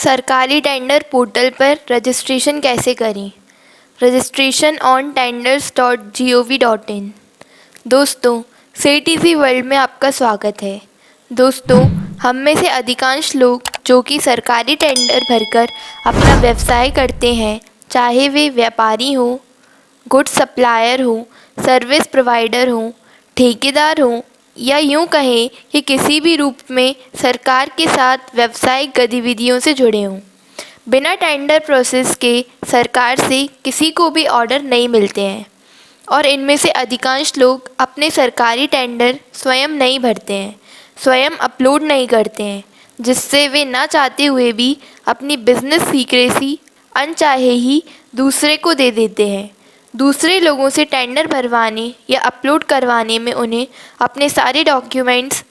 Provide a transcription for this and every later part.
सरकारी tender portal पर registration कैसे करें? Registration on tenders.gov.in। दोस्तों, सेट इजी वर्ल्ड में आपका स्वागत है। दोस्तों, हम में से अधिकांश लोग जो कि सरकारी टेंडर भरकर अपना व्यवसाय करते हैं, चाहे वे व्यापारी हों, गुड्स सप्लायर हों, सर्विस प्रोवाइडर हों, ठेकेदार हों या यूं कहें कि किसी भी रूप में सरकार के साथ व्यावसायिक गतिविधियों से जुड़े हों, बिना टेंडर प्रोसेस के सरकार से किसी को भी ऑर्डर नहीं मिलते हैं और इनमें से अधिकांश लोग अपने सरकारी टेंडर स्वयं नहीं भरते हैं, स्वयं अपलोड नहीं करते हैं, जिससे वे ना चाहते हुए भी अपनी बिजनेस सीक्रेसी अनचाहे ही दूसरे को दे देते हैं। दूसरे लोगों से टेंडर भरवाने या अपलोड करवाने में उन्हें अपने सारे डॉक्यूमेंट्स,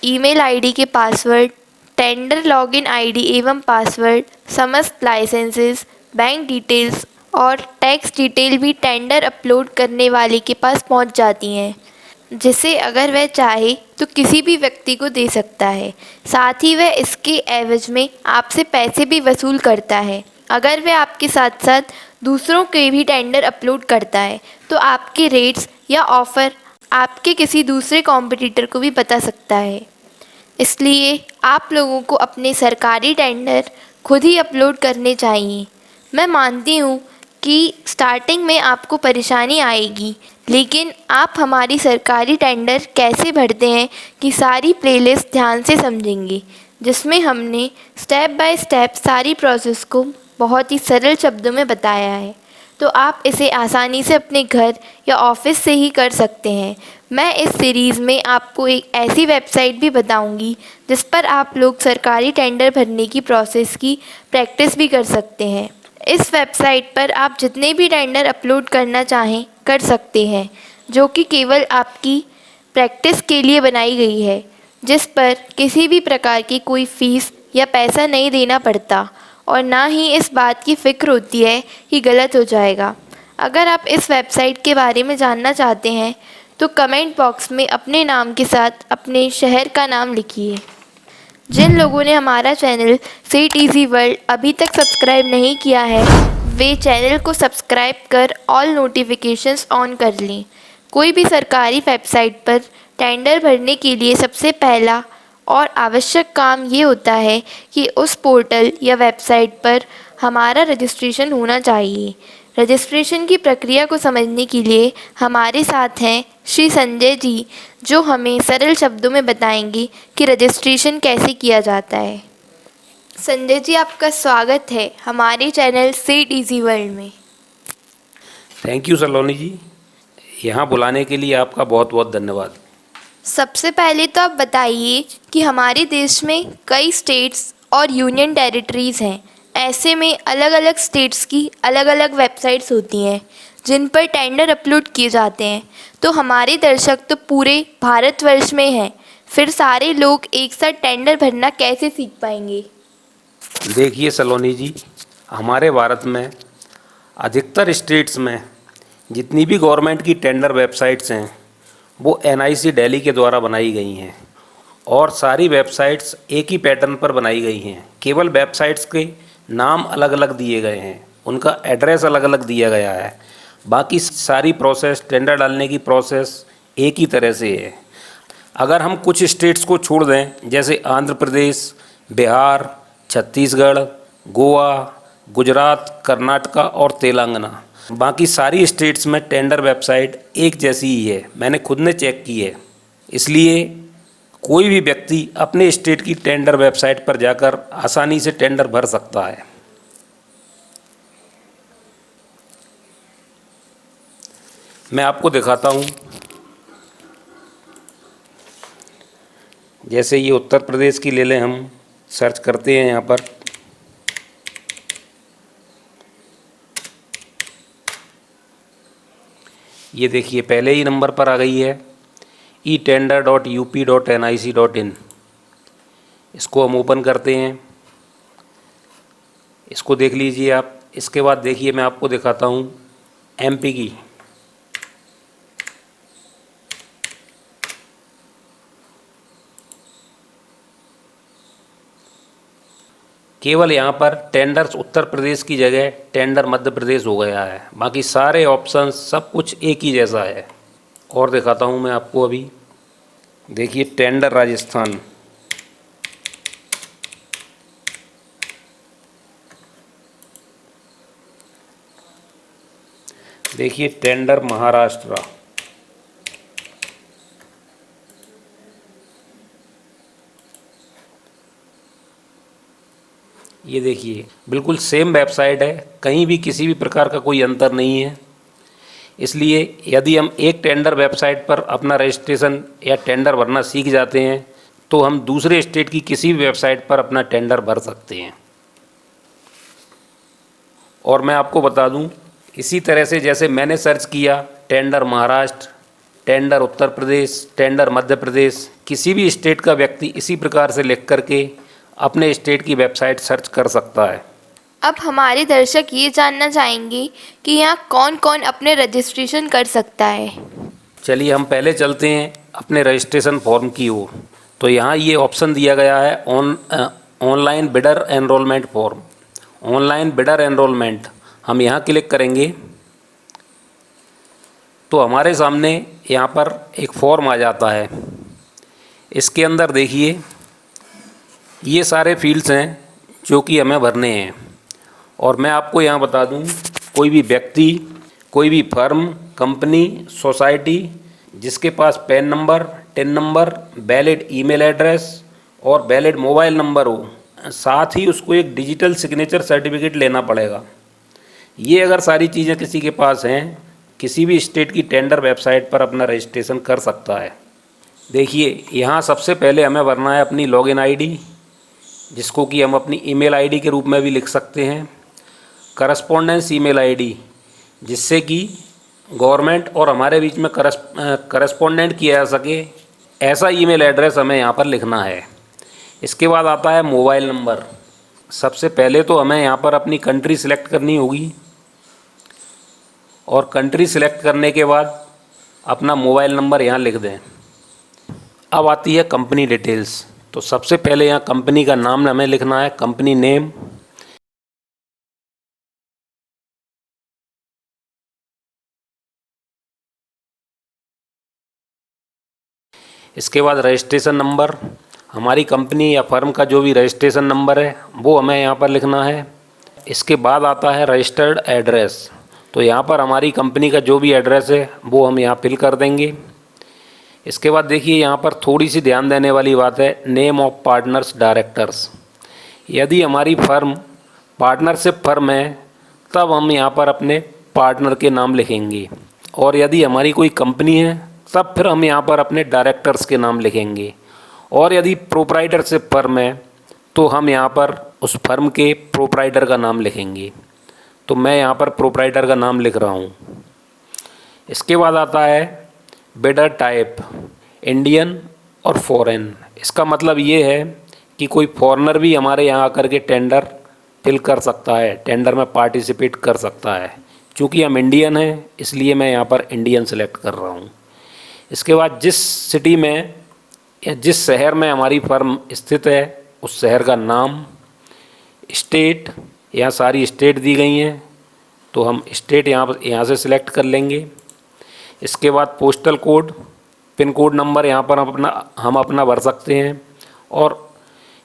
ईमेल आईडी के पासवर्ड, टेंडर लॉगिन आईडी एवं पासवर्ड, समस्त लाइसेंसेस, बैंक डिटेल्स और टैक्स डिटेल भी टेंडर अपलोड करने वाले के पास पहुंच जाती हैं, जिसे अगर वह चाहे तो किसी भी व्यक्ति को दे सकता है। साथ ही वह इसके एवज में आपसे पैसे भी वसूल करता है। अगर वह आपके साथ साथ दूसरों के भी टेंडर अपलोड करता है तो आपके रेट्स या ऑफ़र आपके किसी दूसरे कॉम्पिटिटर को भी बता सकता है। इसलिए आप लोगों को अपने सरकारी टेंडर खुद ही अपलोड करने चाहिए। मैं मानती हूँ कि स्टार्टिंग में आपको परेशानी आएगी, लेकिन आप हमारी सरकारी टेंडर कैसे भरते हैं कि सारी प्लेलिस्ट ध्यान से समझेंगे, जिसमें हमने स्टेप बाय स्टेप सारी प्रोसेस को बहुत ही सरल शब्दों में बताया है, तो आप इसे आसानी से अपने घर या ऑफिस से ही कर सकते हैं। मैं इस सीरीज़ में आपको एक ऐसी वेबसाइट भी बताऊंगी जिस पर आप लोग सरकारी टेंडर भरने की प्रोसेस की प्रैक्टिस भी कर सकते हैं। इस वेबसाइट पर आप जितने भी टेंडर अपलोड करना चाहें कर सकते हैं, जो कि केवल आपकी प्रैक्टिस के लिए बनाई गई है, जिस पर किसी भी प्रकार की कोई फ़ीस या पैसा नहीं देना पड़ता और ना ही इस बात की फ़िक्र होती है कि गलत हो जाएगा। अगर आप इस वेबसाइट के बारे में जानना चाहते हैं तो कमेंट बॉक्स में अपने नाम के साथ अपने शहर का नाम लिखिए। जिन लोगों ने हमारा चैनल सेट इजी वर्ल्ड अभी तक सब्सक्राइब नहीं किया है, वे चैनल को सब्सक्राइब कर ऑल नोटिफिकेशंस ऑन कर लें। कोई भी सरकारी वेबसाइट पर टेंडर भरने के लिए सबसे पहला और आवश्यक काम ये होता है कि उस पोर्टल या वेबसाइट पर हमारा रजिस्ट्रेशन होना चाहिए। रजिस्ट्रेशन की प्रक्रिया को समझने के लिए हमारे साथ हैं श्री संजय जी, जो हमें सरल शब्दों में बताएंगे कि रजिस्ट्रेशन कैसे किया जाता है। संजय जी, आपका स्वागत है हमारे चैनल सेट इजी वर्ल्ड में। थैंक यू सलोनी जी, यहाँ बुलाने के लिए आपका बहुत बहुत धन्यवाद। सबसे पहले तो आप बताइए कि हमारे देश में कई स्टेट्स और यूनियन टेरिटरीज़ हैं। ऐसे में अलग अलग स्टेट्स की अलग अलग वेबसाइट्स होती हैं जिन पर टेंडर अपलोड किए जाते हैं। तो हमारे दर्शक तो पूरे भारतवर्ष में हैं, फिर सारे लोग एक साथ टेंडर भरना कैसे सीख पाएंगे? देखिए सलोनी जी, हमारे भारत में अधिकतर स्टेट्स में जितनी भी गवर्नमेंट की टेंडर वेबसाइट्स हैं वो एनआईसी दिल्ली के द्वारा बनाई गई हैं और सारी वेबसाइट्स एक ही पैटर्न पर बनाई गई हैं। केवल वेबसाइट्स के नाम अलग अलग दिए गए हैं, उनका एड्रेस अलग अलग दिया गया है। बाकी सारी प्रोसेस, टेंडर डालने की प्रोसेस एक ही तरह से है। अगर हम कुछ स्टेट्स को छोड़ दें, जैसे आंध्र प्रदेश, बिहार, छत्तीसगढ़, गोवा, गुजरात, कर्नाटका और तेलंगाना, बाकी सारी स्टेट्स में टेंडर वेबसाइट एक जैसी ही है। मैंने खुद ने चेक की है। इसलिए कोई भी व्यक्ति अपने स्टेट की टेंडर वेबसाइट पर जाकर आसानी से टेंडर भर सकता है। मैं आपको दिखाता हूँ। जैसे ये उत्तर प्रदेश की ले लें, हम सर्च करते हैं यहाँ पर, ये देखिए पहले ही नंबर पर आ गई है etender.up.nic.in। इसको हम ओपन करते हैं। इसको देख लीजिए आप। इसके बाद देखिए मैं आपको दिखाता हूँ एमपी की। केवल यहाँ पर टेंडर्स उत्तर प्रदेश की जगह टेंडर मध्य प्रदेश हो गया है, बाकी सारे ऑप्शंस सब कुछ एक ही जैसा है। और दिखाता हूँ मैं आपको अभी। देखिए टेंडर राजस्थान, देखिए टेंडर महाराष्ट्र, ये देखिए बिल्कुल सेम वेबसाइट है, कहीं भी किसी भी प्रकार का कोई अंतर नहीं है। इसलिए यदि हम एक टेंडर वेबसाइट पर अपना रजिस्ट्रेशन या टेंडर भरना सीख जाते हैं तो हम दूसरे स्टेट की किसी भी वेबसाइट पर अपना टेंडर भर सकते हैं। और मैं आपको बता दूं, इसी तरह से जैसे मैंने सर्च किया tender Maharashtra, tender Uttar Pradesh, tender Madhya Pradesh, किसी भी स्टेट का व्यक्ति इसी प्रकार से लिख करके अपने स्टेट की वेबसाइट सर्च कर सकता है। अब हमारे दर्शक ये जानना चाहेंगे कि यहाँ कौन कौन अपने रजिस्ट्रेशन कर सकता है। चलिए हम पहले चलते हैं अपने रजिस्ट्रेशन फॉर्म की ओर। तो यहाँ ये ऑप्शन दिया गया है online bidder enrolment form, online bidder enrolment. हम यहाँ क्लिक करेंगे तो हमारे सामने यहाँ पर एक फॉर्म आ जाता है। इसके अंदर देखिए ये सारे फील्ड्स हैं जो कि हमें भरने हैं। और मैं आपको यहाँ बता दूँ, कोई भी व्यक्ति, कोई भी फर्म, कंपनी, सोसाइटी जिसके पास PAN number, TIN number, valid email address और वैलिड मोबाइल नंबर हो, साथ ही उसको एक डिजिटल सिग्नेचर सर्टिफिकेट लेना पड़ेगा। ये अगर सारी चीज़ें किसी के पास हैं, किसी भी स्टेट की टेंडर वेबसाइट पर अपना रजिस्ट्रेशन कर सकता है। देखिए यहाँ सबसे पहले हमें भरना है अपनी लॉगिन आईडी, जिसको कि हम अपनी ईमेल आईडी के रूप में भी लिख सकते हैं। करस्पॉन्डेंस ईमेल आईडी, जिससे कि गवर्नमेंट और हमारे बीच में करस्पॉन्डेंट किया जा सके, ऐसा ईमेल एड्रेस हमें यहाँ पर लिखना है। इसके बाद आता है मोबाइल नंबर। सबसे पहले तो हमें यहाँ पर अपनी कंट्री सिलेक्ट करनी होगी और कंट्री सिलेक्ट करने के बाद अपना मोबाइल नंबर यहाँ लिख दें। अब आती है कंपनी डिटेल्स। तो सबसे पहले यहाँ कंपनी का नाम हमें लिखना है, कंपनी नेम। इसके बाद रजिस्ट्रेशन नंबर, हमारी कंपनी या फर्म का जो भी रजिस्ट्रेशन नंबर है वो हमें यहाँ पर लिखना है। इसके बाद आता है रजिस्टर्ड एड्रेस। तो यहाँ पर हमारी कंपनी का जो भी एड्रेस है वो हम यहाँ फिल कर देंगे। इसके बाद देखिए यहाँ पर थोड़ी सी ध्यान देने वाली बात है, नेम ऑफ पार्टनर्स डायरेक्टर्स। यदि हमारी फर्म पार्टनरशिप फर्म है तब हम यहाँ पर अपने पार्टनर के नाम लिखेंगे, और यदि हमारी कोई कंपनी है तब फिर हम यहाँ पर अपने डायरेक्टर्स के नाम लिखेंगे। और यदि प्रोप्राइटरशिप फर्म है तो हम यहाँ पर उस फर्म के प्रोप्राइटर का नाम लिखेंगे। तो मैं यहाँ पर प्रोप्राइटर का नाम लिख रहा हूँ। इसके बाद आता है बिडर टाइप, इंडियन और फॉरेन। इसका मतलब ये है कि कोई फॉरेनर भी हमारे यहाँ आकर के टेंडर फिल कर सकता है, टेंडर में पार्टिसिपेट कर सकता है। चूँकि हम इंडियन हैं इसलिए मैं यहाँ पर इंडियन सेलेक्ट कर रहा हूँ। इसके बाद जिस सिटी में या जिस शहर में हमारी फर्म स्थित है उस शहर का नाम, स्टेट, यहाँ सारी स्टेट दी गई हैं तो हम स्टेट यहाँ से सिलेक्ट कर लेंगे। इसके बाद postal code, pin code number यहाँ पर हम अपना भर सकते हैं। और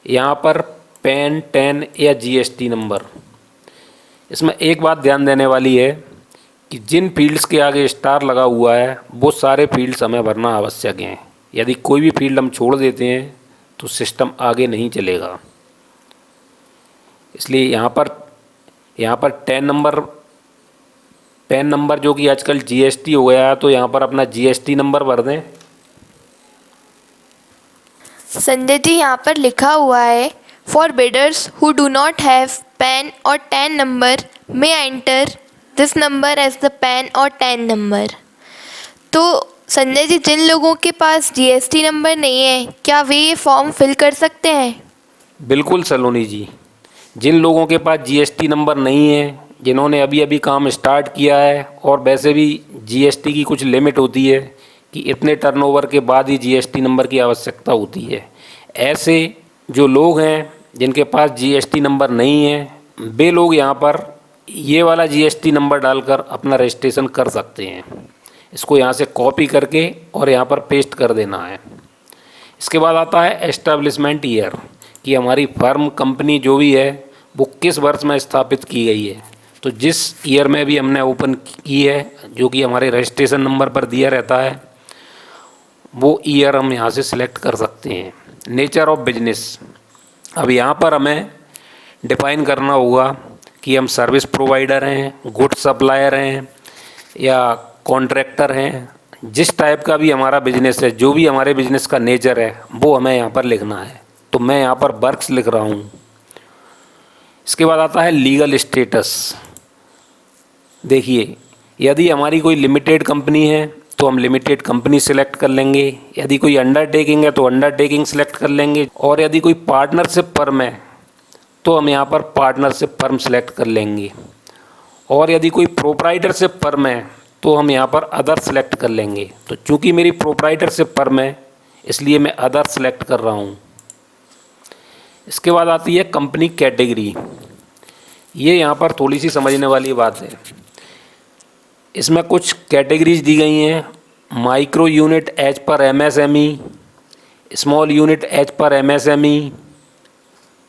यहाँ पर पैन, टेन या जीएसटी नंबर। इसमें एक बात ध्यान देने वाली है कि जिन फील्ड्स के आगे स्टार लगा हुआ है वो सारे फील्ड्स हमें भरना आवश्यक हैं। यदि कोई भी फील्ड हम छोड़ देते हैं तो सिस्टम आगे नहीं चलेगा। इसलिए यहाँ पर पैन नंबर जो कि आजकल जीएसटी हो गया है तो यहाँ पर अपना जीएसटी नंबर भर दें। संजय जी, यहाँ पर लिखा हुआ है for bidders who do not have PAN और TAN number may enter this number as the PAN और टैन नंबर। तो संजय जी, जिन लोगों के पास जीएसटी नंबर नहीं है क्या वे ये फॉर्म फिल कर सकते हैं? बिल्कुल सलोनी जी, जिन लोगों के पास जीएसटी नंबर नहीं है, जिन्होंने अभी अभी काम स्टार्ट किया है, और वैसे भी जीएसटी की कुछ लिमिट होती है कि इतने टर्नओवर के बाद ही जीएसटी नंबर की आवश्यकता होती है, ऐसे जो लोग हैं जिनके पास जीएसटी नंबर नहीं है वे लोग यहाँ पर ये वाला जीएसटी नंबर डालकर अपना रजिस्ट्रेशन कर सकते हैं। इसको यहाँ से कॉपी करके और यहाँ पर पेस्ट कर देना है। इसके बाद आता है एस्टेब्लिशमेंट ईयर, कि हमारी फर्म कंपनी जो भी है वो किस वर्ष में स्थापित की गई है। तो जिस ईयर में भी हमने ओपन की है, जो कि हमारे रजिस्ट्रेशन नंबर पर दिया रहता है, वो ईयर हम यहाँ से सिलेक्ट कर सकते हैं। नेचर ऑफ बिजनेस, अब यहाँ पर हमें डिफाइन करना होगा कि हम सर्विस प्रोवाइडर हैं, गुड सप्लायर हैं या कॉन्ट्रैक्टर हैं। जिस टाइप का भी हमारा बिजनेस है, जो भी हमारे बिजनेस का नेचर है, वो हमें यहाँ पर लिखना है। तो मैं यहाँ पर वर्क्स लिख रहा हूँ। इसके बाद आता है लीगल स्टेटस। देखिए, यदि हमारी कोई लिमिटेड कंपनी है तो हम लिमिटेड कंपनी सेलेक्ट कर लेंगे, यदि कोई अंडरटेकिंग है तो अंडरटेकिंग सेलेक्ट कर लेंगे, और यदि कोई पार्टनरशिप फर्म है तो हम यहाँ पर पार्टनरशिप फर्म सेलेक्ट कर लेंगे, और यदि कोई प्रोप्राइटरशिप फर्म है तो हम यहाँ पर अदर सेलेक्ट कर लेंगे। तो चूँकि मेरी प्रोप्राइटरशिप फर्म है इसलिए मैं अदर सेलेक्ट कर रहा हूँ। इसके बाद आती है कंपनी कैटेगरी। ये यहाँ पर थोड़ी सी समझने वाली बात है। इसमें कुछ कैटेगरीज दी गई हैं। Micro unit as per MSME, small unit as per MSME.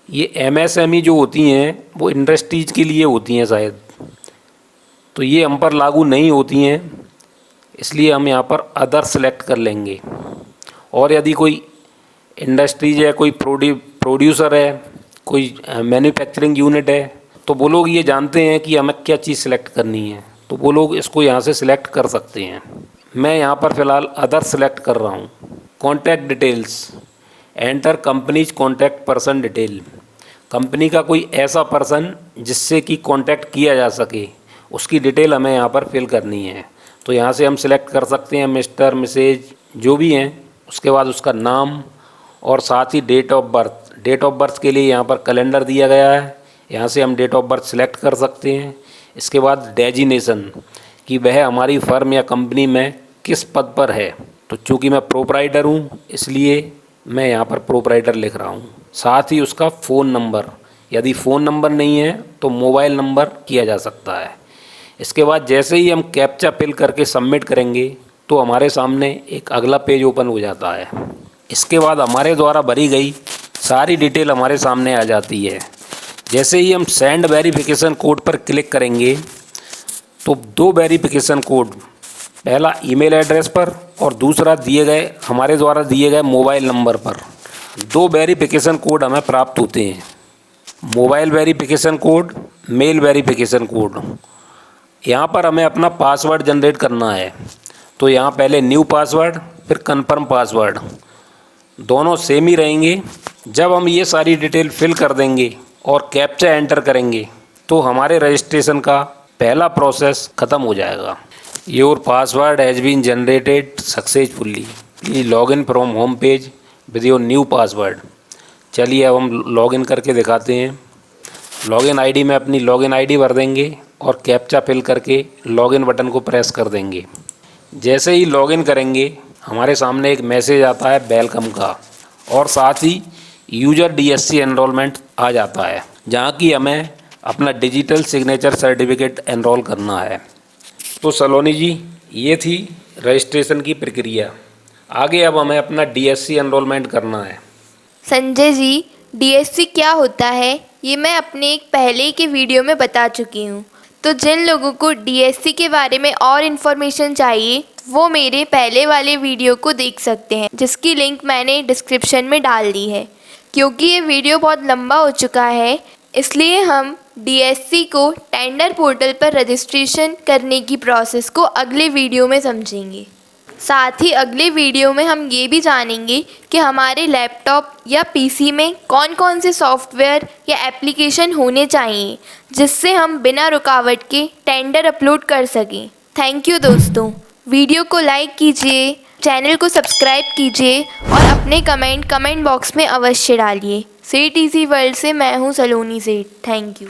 ये एमएसएमई जो होती हैं वो इंडस्ट्रीज के लिए होती हैं शायद, तो ये हम पर लागू नहीं होती हैं, इसलिए हम यहाँ पर अदर सेलेक्ट कर लेंगे। और यदि कोई इंडस्ट्रीज है, कोई प्रोड्यूसर है, कोई मैन्युफैक्चरिंग यूनिट है, तो वो लोग ये जानते हैं कि हमें क्या चीज़ सेलेक्ट करनी है, तो वो लोग इसको यहाँ से सिलेक्ट कर सकते हैं। मैं यहाँ पर फ़िलहाल अदर सेलेक्ट कर रहा हूँ। Contact details, enter companies contact person detail. Company का कोई ऐसा पर्सन जिससे कि कॉन्टैक्ट किया जा सके, उसकी डिटेल हमें यहाँ पर फिल करनी है। तो यहाँ से हम सिलेक्ट कर सकते हैं मिस्टर, मिसेज, जो भी हैं। उसके बाद उसका नाम और साथ ही date of birth. Date of birth के लिए यहाँ पर कैलेंडर दिया गया है, यहाँ से हम डेट ऑफ बर्थ सिलेक्ट कर सकते हैं। इसके बाद डेजिनेशन, कि वह हमारी फर्म या कंपनी में किस पद पर है। तो चूँकि मैं प्रोप्राइटर हूँ इसलिए मैं यहाँ पर प्रोप्राइटर लिख रहा हूँ। साथ ही उसका फ़ोन नंबर, यदि फ़ोन नंबर नहीं है तो मोबाइल नंबर किया जा सकता है। इसके बाद जैसे ही हम कैप्चा फिल करके सबमिट करेंगे तो हमारे सामने एक अगला पेज ओपन हो जाता है। इसके बाद हमारे द्वारा भरी गई सारी डिटेल हमारे सामने आ जाती है। जैसे ही हम सेंड वेरिफिकेशन कोड पर क्लिक करेंगे तो दो वेरिफिकेशन कोड, पहला ईमेल एड्रेस पर और दूसरा हमारे द्वारा दिए गए मोबाइल नंबर पर, दो वेरिफिकेशन कोड हमें प्राप्त होते हैं। Mobile verification code, mail verification code. यहाँ पर हमें अपना पासवर्ड जनरेट करना है। तो यहाँ पहले न्यू पासवर्ड, फिर कन्फर्म पासवर्ड, दोनों सेम ही रहेंगे। जब हम ये सारी डिटेल फिल कर देंगे और कैप्चा एंटर करेंगे तो हमारे रजिस्ट्रेशन का पहला प्रोसेस ख़त्म हो जाएगा। Your password has been generated successfully, please log in from home page with your new password. चलिए अब हम लॉगिन करके दिखाते हैं। लॉगिन आईडी में अपनी लॉगिन आईडी भर देंगे और कैप्चा फिल करके लॉगिन बटन को प्रेस कर देंगे। जैसे ही लॉगिन करेंगे हमारे सामने एक मैसेज आता है वेलकम का, और साथ ही यूजर डीएससी एनरोलमेंट आ जाता है, जहाँ की हमें अपना डिजिटल सिग्नेचर सर्टिफिकेट एनरोल करना है। तो सलोनी जी, ये थी रजिस्ट्रेशन की प्रक्रिया। आगे अब हमें अपना डीएससी एनरोलमेंट करना है। संजय जी, डीएससी क्या होता है ये मैं अपने एक पहले के वीडियो में बता चुकी हूँ। तो जिन लोगों को डीएससी के बारे में और इन्फॉर्मेशन चाहिए वो मेरे पहले वाले वीडियो को देख सकते हैं, जिसकी लिंक मैंने डिस्क्रिप्शन में डाल दी है। क्योंकि ये वीडियो बहुत लंबा हो चुका है इसलिए हम डीएससी को टेंडर पोर्टल पर रजिस्ट्रेशन करने की प्रोसेस को अगले वीडियो में समझेंगे। साथ ही अगले वीडियो में हम ये भी जानेंगे कि हमारे लैपटॉप या पीसी में कौन कौन से सॉफ्टवेयर या एप्लीकेशन होने चाहिए जिससे हम बिना रुकावट के टेंडर अपलोड कर सकें। थैंक यू दोस्तों, वीडियो को लाइक कीजिए, चैनल को सब्सक्राइब कीजिए और अपने कमेंट बॉक्स में अवश्य डालिए। सेठ इजी वर्ल्ड से मैं हूँ सलोनी सेठ। Thank you.